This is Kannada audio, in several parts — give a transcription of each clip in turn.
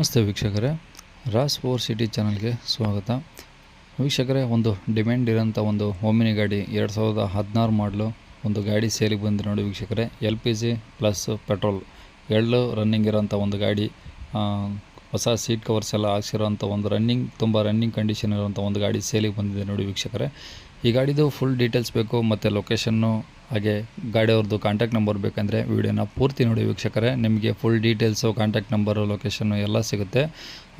ನಮಸ್ತೆ ವೀಕ್ಷಕರೇ, ರಾಸ್ ಫೋರ್ ಸಿಟಿ ಚಾನಲ್ಗೆ ಸ್ವಾಗತ. ವೀಕ್ಷಕರೇ, ಒಂದು ಡಿಮ್ಯಾಂಡ್ ಇರೋಂಥ ಒಂದು ಓಮಿನಿ ಗಾಡಿ 2016 ಮಾಡಲು ಒಂದು ಗಾಡಿ ಸೇಲಿಗೆ ಬಂದು ನೋಡಿ ವೀಕ್ಷಕರೇ. LPG ಪ್ಲಸ್ ಪೆಟ್ರೋಲ್ ಎರಡು ರನ್ನಿಂಗ್ ಇರೋಂಥ ಒಂದು ಗಾಡಿ, ಹೊಸ ಸೀಟ್ ಕವರ್ಸ್ ಎಲ್ಲ ಹಾಕ್ಸಿರೋಂಥ ಒಂದು ತುಂಬ ರನ್ನಿಂಗ್ ಕಂಡೀಷನ್ ಇರೋಂಥ ಒಂದು ಗಾಡಿ ಸೇಲಿಗೆ ಬಂದಿದೆ ನೋಡಿ ವೀಕ್ಷಕರೇ. ಈ ಗಾಡಿದು ಫುಲ್ ಡೀಟೇಲ್ಸ್ ಬೇಕು ಮತ್ತು ಲೊಕೇಶನ್ನು ಹಾಗೆ ಗಾಡಿಯವ್ರದ್ದು ಕಾಂಟ್ಯಾಕ್ಟ್ ನಂಬರ್ ಬೇಕಂದರೆ ವೀಡಿಯೋನ ಪೂರ್ತಿ ನೋಡಿ ವೀಕ್ಷಕರೇ. ನಿಮಗೆ full details, contact number, location ಎಲ್ಲ ಸಿಗುತ್ತೆ.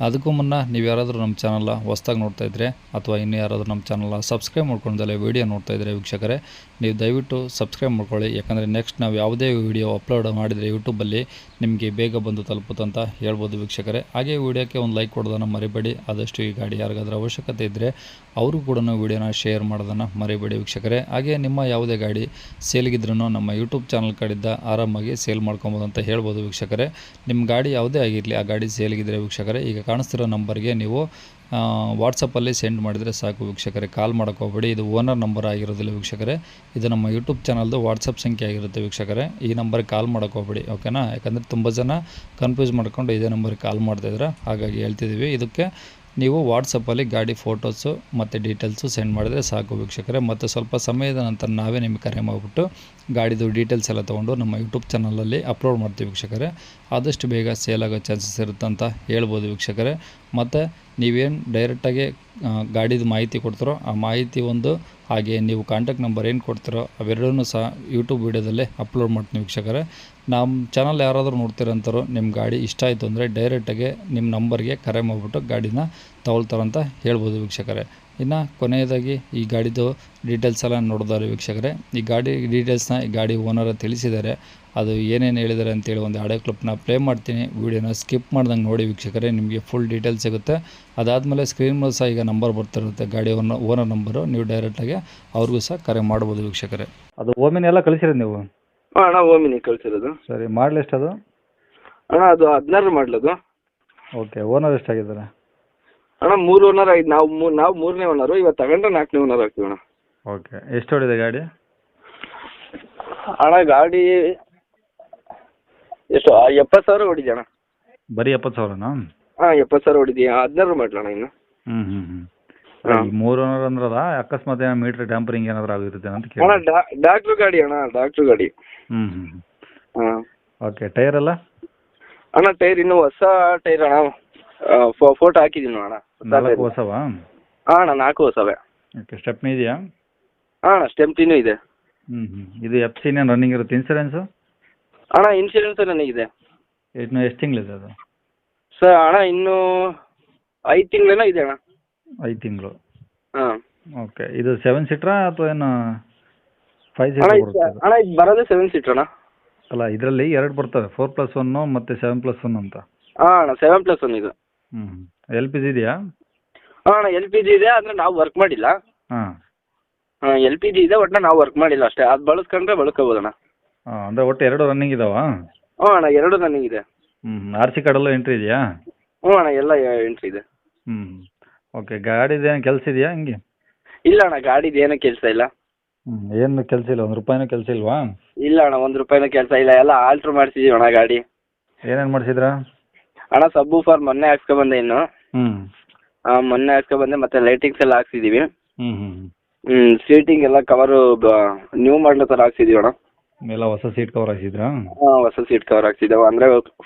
ಅದಕ್ಕೂ ಮುನ್ನ ನೀವು ಯಾರಾದರೂ ನಮ್ಮ ಚಾನಲ್ನ ಹೊಸ್ದಾಗಿ ನೋಡ್ತಾಯಿದ್ರೆ ಅಥವಾ ಇನ್ನೂ ಯಾರಾದರೂ ನಮ್ಮ ಚಾನಲ್ನ ಸಬ್ಸ್ಕ್ರೈಬ್ ಮಾಡ್ಕೊಂಡಲ್ಲೇ ವೀಡಿಯೋ ನೋಡ್ತಾಯಿದ್ರೆ ವೀಕ್ಷಕರೇ, ನೀವು ದಯವಿಟ್ಟು ಸಬ್ಸ್ಕ್ರೈಬ್ ಮಾಡ್ಕೊಳ್ಳಿ. ಯಾಕಂದರೆ ನೆಕ್ಸ್ಟ್ ನಾವು ಯಾವುದೇ ವೀಡಿಯೋ ಅಪ್ಲೋಡ್ ಮಾಡಿದರೆ ಯೂಟ್ಯೂಬಲ್ಲಿ ನಿಮಗೆ ಬೇಗ ಬಂದು ತಲುಪುತ್ತಂತ ಹೇಳ್ಬೋದು ವೀಕ್ಷಕರೇ. ಹಾಗೆ ವೀಡಿಯೋಕ್ಕೆ ಒಂದು ಲೈಕ್ ಕೊಡೋದನ್ನು ಮರಿಬೇಡಿ. ಆದಷ್ಟು ಈ ಗಾಡಿ ಯಾರಿಗಾದ್ರೂ ಅವಶ್ಯಕತೆ ಇದ್ದರೆ ಅವರು ಕೂಡ ವೀಡಿಯೋನ ಶೇರ್ ಮಾಡೋದನ್ನು ಮರಿಬೇಡಿ ವೀಕ್ಷಕರೇ. ಹಾಗೆ ನಿಮ್ಮ ಯಾವುದೇ ಗಾಡಿ ಸೇಲ್ಗಿದ್ರೂ ನಮ್ಮ ಯೂಟ್ಯೂಬ್ ಚಾನಲ್ ಕಡೆಯಿಂದ ಆರಾಮಾಗಿ ಸೇಲ್ ಮಾಡ್ಕೊಬೋದು ಅಂತ ಹೇಳ್ಬೋದು ವೀಕ್ಷಕರೇ. ನಿಮ್ಮ ಗಾಡಿ ಯಾವುದೇ ಆಗಿರಲಿ, ಆ ಗಾಡಿ ಸೇಲ್ಗಿದ್ರೆ ವೀಕ್ಷಕರೇ ಈಗ ಕಾಣಿಸ್ತಿರೋ ನಂಬರ್ಗೆ ನೀವು ವಾಟ್ಸಪ್ಪಲ್ಲಿ ಸೆಂಡ್ ಮಾಡಿದರೆ ಸಾಕು ವೀಕ್ಷಕರೇ. ಕಾಲ್ ಮಾಡೋಕ್ಕೆ ಹೋಗ್ಬೇಡಿ. ಇದು ಓನರ್ ನಂಬರ್ ಆಗಿರೋದಿಲ್ಲ ವೀಕ್ಷಕರೇ, ಇದು ನಮ್ಮ ಯೂಟ್ಯೂಬ್ ಚಾನಲ್ದು ವಾಟ್ಸಪ್ ಸಂಖ್ಯೆ ಆಗಿರುತ್ತೆ ವೀಕ್ಷಕರೇ. ಈ ನಂಬರ್ಗೆ ಕಾಲ್ ಮಾಡೋಕ್ಕೆ ಹೋಗ್ಬೇಡಿ, ಓಕೆನಾ? ಯಾಕಂದರೆ ತುಂಬ ಜನ ಕನ್ಫ್ಯೂಸ್ ಮಾಡ್ಕೊಂಡು ಇದೇ ನಂಬರ್ಗೆ ಕಾಲ್ ಮಾಡ್ತಾಯಿದ್ರೆ, ಹಾಗಾಗಿ ಹೇಳ್ತಿದ್ದೀವಿ. ಇದಕ್ಕೆ ನೀವು ವಾಟ್ಸಪ್ಪಲ್ಲಿ ಗಾಡಿ ಫೋಟೋಸು ಮತ್ತು ಡೀಟೇಲ್ಸು ಸೆಂಡ್ ಮಾಡಿದರೆ ಸಾಕು ವೀಕ್ಷಕರೇ. ಮತ್ತು ಸ್ವಲ್ಪ ಸಮಯದ ನಂತರ ನಾವೇ ನಿಮಗೆ ಕರೆ ಮಾಡಿಬಿಟ್ಟು ಗಾಡಿದು ಡೀಟೇಲ್ಸ್ ಎಲ್ಲ ತೊಗೊಂಡು ನಮ್ಮ ಯೂಟ್ಯೂಬ್ ಚಾನಲಲ್ಲಿ ಅಪ್ಲೋಡ್ ಮಾಡ್ತೀವಿ ವೀಕ್ಷಕರೇ. ಆದಷ್ಟು ಬೇಗ ಸೇಲ್ ಆಗೋ ಚಾನ್ಸಸ್ ಇರುತ್ತೆ ಅಂತ ಹೇಳ್ಬೋದು ವೀಕ್ಷಕರೇ. ಮತ್ತು ನೀವೇನು ಡೈರೆಕ್ಟಾಗಿ ಗಾಡಿದು ಮಾಹಿತಿ ಕೊಡ್ತಾರೋ ಆ ಮಾಹಿತಿ ಒಂದು, ಹಾಗೆ ನೀವು ಕಾಂಟ್ಯಾಕ್ಟ್ ನಂಬರ್ ಏನು ಕೊಡ್ತೀರೋ ಅವೆರಡೂ ಸಹ ಯೂಟ್ಯೂಬ್ ವೀಡಿಯೋದಲ್ಲೇ ಅಪ್ಲೋಡ್ ಮಾಡ್ತೀನಿ ವೀಕ್ಷಕರೇ. ನಮ್ಮ ಚಾನಲ್ ಯಾರಾದರೂ ನೋಡ್ತಿರೋಂಥವ್ರು ನಿಮ್ಮ ಗಾಡಿ ಇಷ್ಟ ಆಯಿತು ಅಂದರೆ ಡೈರೆಕ್ಟಾಗಿ ನಿಮ್ಮ ನಂಬರ್ಗೆ ಕರೆ ಮಾಡಿಬಿಟ್ಟು ಗಾಡಿನ ತಗೊಳ್ತಾರಂತ ಹೇಳ್ಬೋದು ವೀಕ್ಷಕರೇ. ಇನ್ನು ಕೊನೆಯದಾಗಿ ಈ ಗಾಡಿದು ಡೀಟೇಲ್ಸ್ ಎಲ್ಲ ನೋಡಿದಾರೆ ವೀಕ್ಷಕರೇ. ಈ ಗಾಡಿ ಡೀಟೇಲ್ಸ್ನ ಈ ಗಾಡಿ ಓನರ್ ತಿಳಿಸಿದ್ದಾರೆ. ಅದು ಏನೇನು ಹೇಳಿದ್ದಾರೆ ಅಂತೇಳಿ ಒಂದು ಆಡಿಯೋ ಕ್ಲಿಪ್ನ ಪ್ಲೇ ಮಾಡ್ತೀನಿ. ವೀಡಿಯೋನ ಸ್ಕಿಪ್ ಮಾಡ್ದಂಗೆ ನೋಡಿ ವೀಕ್ಷಕರೇ, ನಿಮಗೆ ಫುಲ್ ಡೀಟೇಲ್ಸ್ ಸಿಗುತ್ತೆ. ಅದಾದಮೇಲೆ ಸ್ಕ್ರೀನ್ ಮೇಲೆ ಸಹ ಈಗ ನಂಬರ್ ಬರ್ತಿರುತ್ತೆ, ಗಾಡಿ ಓನರ್ ನಂಬರು. ನೀವು ಡೈರೆಕ್ಟಾಗಿ ಅವ್ರಿಗೂ ಸಹ ಕರೆ ಮಾಡ್ಬೋದು ವೀಕ್ಷಕರೇ. ಅದು ಓಮಿನಿ ಎಲ್ಲ ಕಳಿಸಿರೋದು ನೀವು? ಅಣ್ಣ ಓಮಿನಿ ಕಳಿಸಿರೋದು. ಸರಿ, ಮಾಡಲ್ ಎಷ್ಟದು ಅಣ್ಣ? ಅದು 16 ಮಾಡಲದು. ಓಕೆ, ಓನರ್ ಎಷ್ಟಾಗಿದ್ದಾರೆ ಅಣ್ಣ 3 ಓನರ್ ಆಯ್ತು. ನಾವು 3ನೇ ಓನರು. ಇವತ್ತು ತಗೊಂಡ್ರೆ 4ನೇ ಓನರ್ ಆಗ್ತೀವಿ ಅಣ್ಣ. ಓಕೆ, ಎಷ್ಟು ಹೊಡಿದೆ ಗಾಡಿ? ಅಣ್ಣ ಗಾಡಿ ಎಷ್ಟು 70,000 ಹೊಡಿದೆ ಅಣ್ಣ. ಬರೀ 70,000ನಾ? ಹಾಂ 70,000 ಹೊಡಿದೀಯ. 16 ಮಾಡಲಣ್ಣ ಇನ್ನು. ಈ 3 ಓನರ್ ಅಂದ್ರದ ಅಕಸ್ಮಾತ್ ಏನೋ ಮೀಟರ್ ಟ್ಯಾಂಪರಿಂಗ್ ಏನಾದರೂ ಆಗಿರುತ್ತೆ ಅಂತ ಕೇಳಿ. ಅಣ್ಣ ಡಾಕ್ಟ್ರು ಗಾಡಿ ಅಣ್ಣ, ಡಾಕ್ಟ್ರು ಗಾಡಿ. ಹಾಂ. ಓಕೆ, ಟೈರ್ ಎಲ್ಲ? ಅಣ್ಣ ಟೈರ್ ಇನ್ನೂ ಹೊಸ ಟೈರ್ ಅಣ್ಣ. ಫೋಟೋ ಹಾಕಿದ್ದೀನಿ ಅಣ್ಣ. 4 ಹೊಸವಾ? ಹಾಂ ಅಣ್ಣ 4 ಹೊಸವೇ. ಓಕೆ, ಸ್ಟೆಪ್ನಿ ಇದೆಯಾ? ಹಾಂ ಅಣ್ಣ ಸ್ಟೆಂಪ್ಟಿನೂ ಇದೆ. ಇದು FC ರನ್ನಿಂಗ್ ಇರುತ್ತೆ. ಇನ್ಸೂರೆನ್ಸು? ಅಣ್ಣ ಇನ್ಶೂರೆನ್ಸ್ ನನಗಿದೆ. ಇನ್ನು ಎಷ್ಟು ತಿಂಗಳಿದೆ ಅದು? ಸರ್ ಅಣ್ಣ ಇನ್ನೂ 5 ತಿಂಗಳೇನೋ ಇದೆ ಅಣ್ಣ. 5 ತಿಂಗಳು. ಹಾಂ. ಓಕೆ, ಇದು 7 ಸೀಟ್ರಾ ಅಥವಾ ಏನು 5 ಅಣ್ಣ ಸೀಟರ್ ಬರುತ್ತೆ? ಅಣ್ಣ ಇದು ಬರೋದೇ 7 ಸೀಟರ್ ಅಣ್ಣ. ಅಲ್ಲ, ಇದರಲ್ಲಿ 2 ಬರ್ತವೆ, 4+1 ಮತ್ತು 7+1 ಅಂತ. ಹಾಂ ಅಣ್ಣ 7+1 ಇದು. LPG ಇದೆಯಾ? ಹಾಂ ಅಣ್ಣ LPG ಇದೆ, ಅಂದರೆ ನಾವು ವರ್ಕ್ ಮಾಡಿಲ್ಲ. ಹಾಂ ಹಾಂ LPG ಇದೆ, ಒಟ್ಟು ನಾವು ವರ್ಕ್ ಮಾಡಿಲ್ಲ ಅಷ್ಟೇ. ಅದು ಬಳಸ್ಕೊಂಡ್ರೆ ಬಳಸ್ಕೋಬೋದು ಅಣ್ಣ. ಅಂದರೆ ಒಟ್ಟು 2 ರನ್ನಿಂಗ್ ಇದಾವಾ? ಹ್ಞೂ ಅಣ್ಣ 2 ನನಗಿದೆ. RC ಕಾರ್ಡಲ್ಲೂ ಎಂಟ್ರಿ ಇದೆಯಾ? ಹ್ಞೂ ಅಣ್ಣ ಎಲ್ಲ ಎಂಟ್ರಿ ಇದೆ. ಓಕೆ, ಗಾಡಿದೇನು ಕೆಲಸ ಇದೆಯಾ ಹಂಗೆ? ಇಲ್ಲ ಅಣ್ಣ ಗಾಡಿದು ಏನೂ ಕೆಲಸ ಇಲ್ಲ. ಏನು ಕೆಲಸ ಇಲ್ಲ? 1 ರೂಪಾಯಿನೂ ಕೆಲಸ ಇಲ್ವಾ? ಇಲ್ಲ ಅಣ್ಣ 1 ರೂಪಾಯಿನೂ ಕೆಲಸ ಇಲ್ಲ. ಎಲ್ಲ ಆಲ್ಟ್ರ್ ಮಾಡಿಸಿದೀವಿ ಅಣ್ಣ ಗಾಡಿ. ಏನೇನು ಮಾಡಿಸಿದ್ರಾ? ಅಣ್ಣ ಸಬ್ಬೂಫರ್ ಮೊನ್ನೆ ಹಾಕ್ಸ್ಕೊಬಂದೆ ಇನ್ನು. ಮೊನ್ನೆ ಹಾಕ್ಸ್ಕೊಬಂದೆ, ಮತ್ತು ಲೈಟಿಂಗ್ಸ್ ಎಲ್ಲ ಹಾಕ್ಸಿದ್ದೀವಿ. ಸೀಟಿಂಗ್ ಎಲ್ಲ ಕವರು ನ್ಯೂ ಮಾಡಲ್ ಥರ ಹಾಕ್ಸಿದೀವಿ ಅಣ್ಣ. ಎಲ್ಲ ಹೊಸ ಸೀಟ್ ಕವರ್ ಹಾಕ್ಸಿದ್ರಾ? ಹಾಂ ಹೊಸ ಸೀಟ್ ಕವರ್ ಹಾಕ್ಸಿದ್ದೇವೆ. ಅಂದರೆ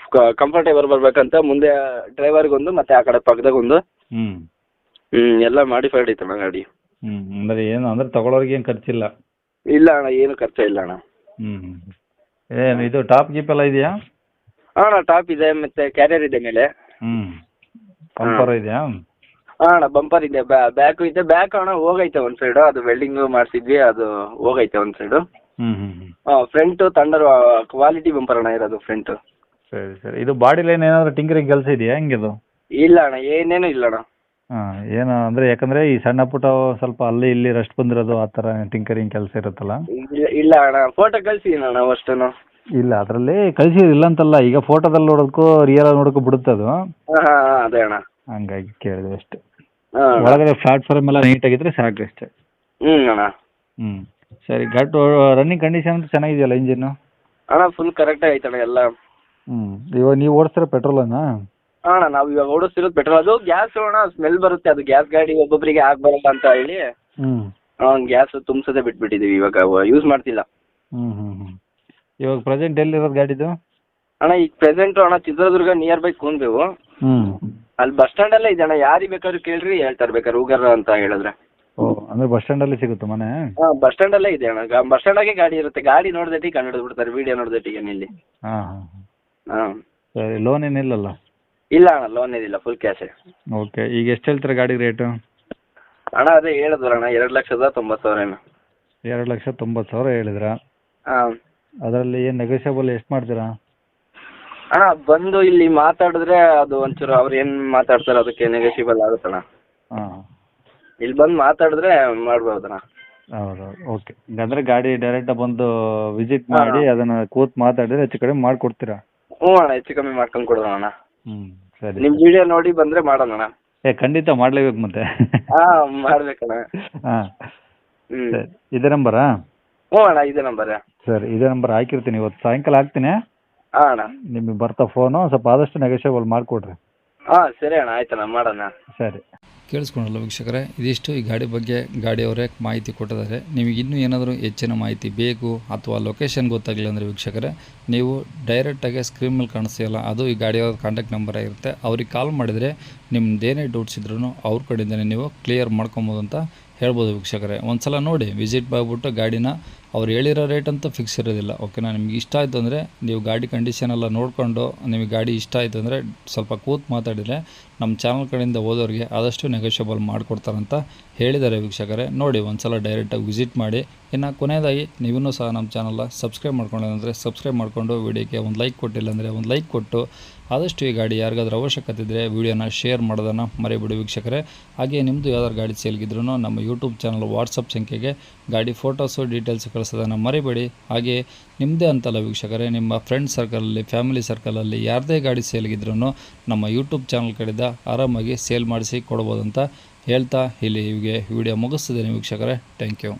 ಕಂಫರ್ಟೇಬಲ್ ಬರ್ಬೇಕಂತ ಮುಂದೆ ಡ್ರೈವರ್ಗೊಂದು ಮತ್ತು ಆ ಕಡೆ ಪಕ್ಕದಾಗೊಂದು. ಎಲ್ಲ ಮಾಡಿಫೈಡ್ ಐತಣ್ಣ ಗಾಡಿ. ಅಂದರೆ ಏನು ಅಂದರೆ ತಗೊಳ್ಳೋರಿಗೆ ಏನು ಖರ್ಚಿಲ್ಲ? ಇಲ್ಲ ಅಣ್ಣ ಏನು ಖರ್ಚು ಇಲ್ಲ ಅಣ್ಣ. ಏನು ಇದು ಟಾಪ್ ಗೀಪ್ ಎಲ್ಲ ಇದೆಯಾ? ಹಾಂ ಅಣ್ಣ ಟಾಪ್ ಇದೆ, ಮತ್ತು ಕ್ಯಾರಿಯರ್ ಇದೆ ಮೇಲೆ. ಬಂಪರ್ ಇದೆಯಾ? ಹಾಂ ಅಣ್ಣ ಬಂಪರ್ ಇದೆ, ಬ್ಯಾಕು ಇದೆ. ಬ್ಯಾಕ್ ಅಣ್ಣ ಹೋಗೈತೆ ಒಂದು ಸೈಡು, ಅದು ವೆಲ್ಡಿಂಗ್ ಮಾಡಿಸಿದ್ವಿ, ಅದು ಹೋಗೈತೆ ಒಂದು ಸೈಡು. ಹಾಂ ಫ್ರಂಟು ತಂಡರ್ ಕ್ವಾಲಿಟಿ ಬಂಪರ್ ಅಣ್ಣ ಇರೋದು ಫ್ರಂಟು. ಸರಿ ಸರಿ. ಇದು ಬಾಡಿ ಲೈನ್ ಏನಾದರೂ ಟಿಂಕರಿಂಗ್ ಕೆಲಸ ಇದೆಯಾ ಹೆಂಗಿದು? ಇಲ್ಲ ಅಣ್ಣ ಏನೇನು ಇಲ್ಲ ಅಣ್ಣ. ಏನು ಅಂದರೆ ಯಾಕಂದರೆ ಈ ಸಣ್ಣ ಪುಟ್ಟ ಸ್ವಲ್ಪ ಅಲ್ಲಿ ಇಲ್ಲಿ ರಸ್ಟ್ ಬಂದಿರೋದು ಆ ಥರ ಟಿಂಕರಿಂಗ್ ಕೆಲಸ ಇರುತ್ತಲ್ಲ? ಇಲ್ಲ ಅಣ್ಣ ಫೋಟೋ ಕಳಿಸಿದ್ದೀನಿ ಅಣ್ಣ ಅಷ್ಟನ್ನು. ಇಲ್ಲ ಅದರಲ್ಲಿ ಕಳಿಸಿಲ್ಲ ಅಂತಲ್ಲ, ಈಗ ಫೋಟೋದಲ್ಲಿ ನೋಡೋದಕ್ಕೂ ರಿಯಲ್ ನೋಡೋಕ್ಕೂ ಬಿಡುತ್ತೆ ಅದು. ಹಾಂ ಅದೇ ಅಣ್ಣ, ಹಂಗಾಗಿ ಕೇಳಿದೆ ಅಷ್ಟೇ. ಒಳಗಡೆ ಪ್ಲಾಟ್ಫಾರ್ಮ್ ಎಲ್ಲ ನೀಟಾಗಿದ್ರೆ ಸಾಕು ಅಷ್ಟೇ. ಅಣ್ಣ. ಸರಿ, ಗಾಡಿ ರನ್ನಿಂಗ್ ಕಂಡೀಷನ್ ಅಂತ ಚೆನ್ನಾಗಿದೆಯಲ್ಲ ಇಂಜಿನ್ನು? ಅಣ್ಣ ಫುಲ್ ಕರೆಕ್ಟಾಗಿ ಐತಣ್ಣ ಎಲ್ಲ. ಇವಾಗ ನೀವು ಓಡಿಸ್ತೀರ ಪೆಟ್ರೋಲನ್ನ? ಅಣ್ಣ ನಾವು ಇವಾಗ ಓಡಿಸ್ತಿರೋದು ಪೆಟ್ರೋಲ್. ಅದು ಗ್ಯಾಸ್ ಅಣ್ಣ ಸ್ಮೆಲ್ ಬರುತ್ತೆ, ಅದು ಗ್ಯಾಸ್ ಗಾಡಿ ಒಬ್ಬೊಬ್ಬರಿಗೆ ಬರಲ್ಲ ಅಂತ ಹೇಳಿ ಗ್ಯಾಸ್ ತುಂಬಿಸೋದೇ ಬಿಟ್ಬಿಟ್ಟಿದ್ದೀವಿ, ಇವಾಗ ಯೂಸ್ ಮಾಡ್ತಿಲ್ಲ. ಇವಾಗ ಪ್ರೆಸೆಂಟ್ ಎಲ್ಲಿರೋದು ಗಾಡಿದು? ಅಣ್ಣ ಈಗ ಪ್ರೆಸೆಂಟು ಅಣ್ಣ ಚಿತ್ರದುರ್ಗ ನಿಯರ್ ಬೈ ಕೂನ್ಬೇವು. ಅಲ್ಲಿ ಬಸ್ ಸ್ಟ್ಯಾಂಡಲ್ಲೇ ಇದೆ ಅಣ್ಣ, ಯಾರಿಗೆ ಬೇಕಾದ್ರೂ ಕೇಳ್ರಿ ಹೇಳ್ತಾರೆ, ಬೇಕಾದ್ರೆ ಉಗರ್ ಅಂತ ಹೇಳಿದ್ರೆ. ಓ, ಅಂದರೆ ಬಸ್ ಸ್ಟ್ಯಾಂಡಲ್ಲಿ ಸಿಗುತ್ತೆ ಮನೆ? ಹಾಂ, ಬಸ್ ಸ್ಟ್ಯಾಂಡಲ್ಲೇ ಇದೆ ಅಣ್ಣ. ಬಸ್ ಸ್ಟ್ಯಾಂಡಾಗೆ ಗಾಡಿ ಇರುತ್ತೆ, ಗಾಡಿ ನೋಡ್ದಟ್ಟಿಗೆ ಕಂಡು ಹಿಡಿದು ಬಿಡ್ತಾರೆ, ವಿಡಿಯೋ ನೋಡ್ದಟ್ಟಿಗೆ ಇಲ್ಲಿ. ಹಾಂ ಸರಿ. ಲೋನ್ ಏನಿಲ್ಲಲ್ಲ? ಇಲ್ಲ ಅಣ್ಣ, ಲೋನ್ ಏನಿಲ್ಲ, ಫುಲ್ ಕ್ಯಾಶೇ. ಓಕೆ. ಈಗ ಎಷ್ಟು ಹೇಳ್ತೀರಾ ಗಾಡಿ ರೇಟು? ಅಣ್ಣ ಅದೇ ಹೇಳಿದ್ರು ಅಣ್ಣ, 2,90,000 ಏನೋ. 2,90,000 ಹೇಳಿದ್ರಾ? ಹಾಂ. ಅದರಲ್ಲಿ ಏನು ನೆಗೋಷಿಯಬಲ್ ಎಷ್ಟು ಮಾಡ್ತೀರಾ? ಅಣ್ಣ ಬಂದು ಇಲ್ಲಿ ಮಾತಾಡಿದ್ರೆ ಅದು ಒಂಚೂರು ಅವ್ರು ಏನು ಮಾತಾಡ್ತಾರೆ ಅದಕ್ಕೆ ನೆಗೋಷಿಯಬಲ್ ಆಗುತ್ತಣ್ಣ. ಹಾಂ, ಇಲ್ಲಿ ಬಂದು ಮಾತಾಡಿದ್ರೆ ಮಾಡ್ಬೋದಣ್ಣ. ಹೌದು. ಓಕೆ. ಅಂದರೆ ಗಾಡಿ ಡೈರೆಕ್ಟಾಗಿ ಬಂದು ವಿಸಿಟ್ ಮಾಡಿ ಅದನ್ನು ಕೂತು ಮಾತಾಡಿದ್ರೆ ಹೆಚ್ಚು ಕಡಿಮೆ ಮಾಡಿಕೊಡ್ತೀರಾ? ಹ್ಞೂ ಅಣ್ಣ, ಹೆಚ್ಚು ಕಮ್ಮಿ ಮಾಡ್ಕೊಂಡು ಕೊಡೋಣ ಅಣ್ಣ. ಸರಿ. ನಿಮ್ಮ ವಿಡಿಯೋ ನೋಡಿ ಬಂದರೆ ಮಾಡೋಣ ಅಣ್ಣ. ಖಂಡಿತ ಮಾಡಲೇಬೇಕು ಮತ್ತೆ. ಹಾಂ, ಮಾಡ್ಬೇಕಣ್ಣ. ಹಾಂ ಹ್ಞೂ. ಇದೇ ನಂಬರಾ? ಹ್ಞೂ ಅಣ್ಣ, ಇದೇ ನಂಬರ್. ಸರಿ, ಇದೇ ನಂಬರ್ ಹಾಕಿರ್ತೀನಿ, ಇವತ್ತು ಸಾಯಂಕಾಲ ಹಾಕ್ತೀನಿ. ಹಾಂ ಅಣ್ಣ. ನಿಮಗೆ ಬರ್ತಾ ಫೋನು, ಸ್ವಲ್ಪ ಆದಷ್ಟು ನೆಗೋಷಿಯಬಲ್ ಮಾಡಿಕೊಡ್ರಿ. ಹಾಂ ಸರಿ ಅಣ್ಣ, ಆಯ್ತಣ್ಣ, ಮಾಡೋಣ. ಸರಿ. ಕೇಳಿಸ್ಕೊಂಡಲ್ಲ ವೀಕ್ಷಕರೇ, ಇದಿಷ್ಟು ಈ ಗಾಡಿ ಬಗ್ಗೆ ಗಾಡಿಯವರೇ ಮಾಹಿತಿ ಕೊಟ್ಟಿದ್ದಾರೆ. ನಿಮಗೆ ಇನ್ನೂ ಏನಾದರೂ ಹೆಚ್ಚಿನ ಮಾಹಿತಿ ಬೇಕು ಅಥವಾ ಲೊಕೇಶನ್ ಗೊತ್ತಾಗಲಿಲ್ಲ ಅಂದರೆ ವೀಕ್ಷಕರೇ, ನೀವು ಡೈರೆಕ್ಟಾಗಿ ಸ್ಕ್ರೀನ್ ಮೇಲೆ ಕಾಣಿಸ್ತೀಯಲ್ಲ, ಅದು ಈ ಗಾಡಿಯವ್ರ ಕಾಂಟ್ಯಾಕ್ಟ್ ನಂಬರ್ ಆಗಿರುತ್ತೆ. ಅವ್ರಿಗೆ ಕಾಲ್ ಮಾಡಿದರೆ ನಿಮ್ಮದೇನೇ ಡೌಟ್ಸ್ ಇದ್ರೂ ಅವ್ರ ಕಡೆಯಿಂದನೇ ನೀವು ಕ್ಲಿಯರ್ ಮಾಡ್ಕೊಬೋದು ಅಂತ ಹೇಳ್ಬೋದು ವೀಕ್ಷಕರೇ. ಒಂದು ಸಲ ನೋಡಿ ವಿಸಿಟ್ ಮಾಡಿಬಿಟ್ಟು ಗಾಡಿನ ಅವ್ರು ಹೇಳಿರೋ ರೇಟ್ ಅಂತೂ ಫಿಕ್ಸ್ ಇರೋದಿಲ್ಲ. ಓಕೆನಾ? ನಿಮ್ಗೆ ಇಷ್ಟ ಆಯಿತು ಅಂದರೆ ನೀವು ಗಾಡಿ ಕಂಡೀಷನ್ ಎಲ್ಲ ನೋಡಿಕೊಂಡು ನಿಮಗೆ ಗಾಡಿ ಇಷ್ಟ ಆಯಿತು ಅಂದರೆ ಸ್ವಲ್ಪ ಕೂತು ಮಾತಾಡಿದರೆ ನಮ್ಮ ಚಾನಲ್ ಕಡೆಯಿಂದ ಹೋದವ್ರಿಗೆ ಆದಷ್ಟು ನೆಗೋಷಿಯಬಲ್ ಮಾಡಿಕೊಡ್ತಾರಂತ ಹೇಳಿದ್ದಾರೆ ವೀಕ್ಷಕರೇ. ನೋಡಿ ಒಂದು ಸಲ ಡೈರೆಕ್ಟಾಗಿ ವಿಸಿಟ್ ಮಾಡಿ. ಇನ್ನು ಕೊನೆಯದಾಗಿ ನೀವೂ ಸಹ ನಮ್ಮ ಚಾನಲ್ನ ಸಬ್ಸ್ಕ್ರೈಬ್ ಮಾಡ್ಕೊಂಡಿಲ್ಲ ಸಬ್ಸ್ಕ್ರೈಬ್ ಮಾಡಿಕೊಂಡು ವಿಡಿಯೋಕ್ಕೆ ಒಂದು ಲೈಕ್ ಕೊಟ್ಟಿಲ್ಲ ಅಂದರೆ ಒಂದು ಲೈಕ್ ಕೊಟ್ಟು ಆದಷ್ಟು ಈ ಗಾಡಿ ಯಾರಿಗಾದ್ರೂ ಅವಶ್ಯಕತೆ ಇದ್ದರೆ ವೀಡಿಯೋನ ಶೇರ್ ಮಾಡೋದನ್ನು ಮರಿಬಿಡಿ ವೀಕ್ಷಕರೇ. ಹಾಗೆ ನಿಮ್ಮದು ಯಾವ್ದಾದ್ರು ಗಾಡಿ ಸೇಲ್ಗಿದ್ರೂ ನಮ್ಮ ಯೂಟ್ಯೂಬ್ ಚಾನಲ್ ವಾಟ್ಸಪ್ ಸಂಖ್ಯೆಗೆ ಗಾಡಿ ಫೋಟೋಸು ಡೀಟೇಲ್ಸ್ ಕಳಿಸೋದನ್ನು ಮರಿಬೇಡಿ. ಹಾಗೆ ನಿಮ್ಮದೇ ಅಂತಲ್ಲ ವೀಕ್ಷಕರೇ, ನಿಮ್ಮ ಫ್ರೆಂಡ್ ಸರ್ಕಲಲ್ಲಿ ಫ್ಯಾಮಿಲಿ ಸರ್ಕಲಲ್ಲಿ ಯಾರದೇ ಗಾಡಿ ಸೇಲ್ಗಿದ್ರೂ ನಮ್ಮ ಯೂಟ್ಯೂಬ್ ಚಾನಲ್ ಕಡೆಯಿಂದ ಆರಾಮಾಗಿ ಸೇಲ್ ಮಾಡಿಸಿ ಕೊಡ್ಬೋದು ಅಂತ ಹೇಳ್ತಾ ಇಲ್ಲಿ ವಿಡಿಯೋ ಮುಗಿಸ್ತಿದ್ದೀನಿ ವೀಕ್ಷಕರೇ. Thank you.